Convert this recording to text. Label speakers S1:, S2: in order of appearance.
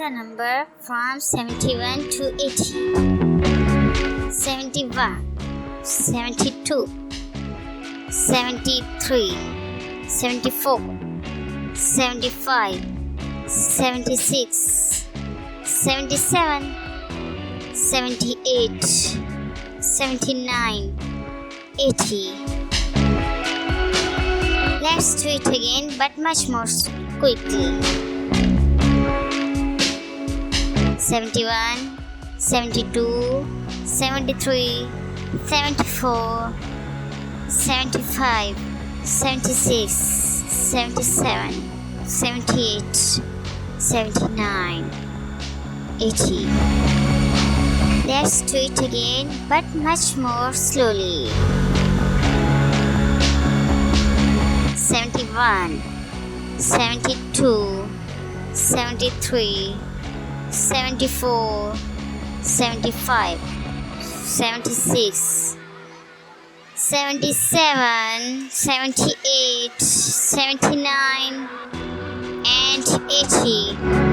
S1: the number from 71 to 80. 71, 72, 73, 74, 75, 76, 77, 78, 79, 80. Let's do it again, but much more quickly. 71, 72, 73, 74, 75, 76, 77, 78, 79, 80. Let's do it again, but much more slowly. 71, 72, 73, 74, 75, 76, 77, 78, 79, and 80.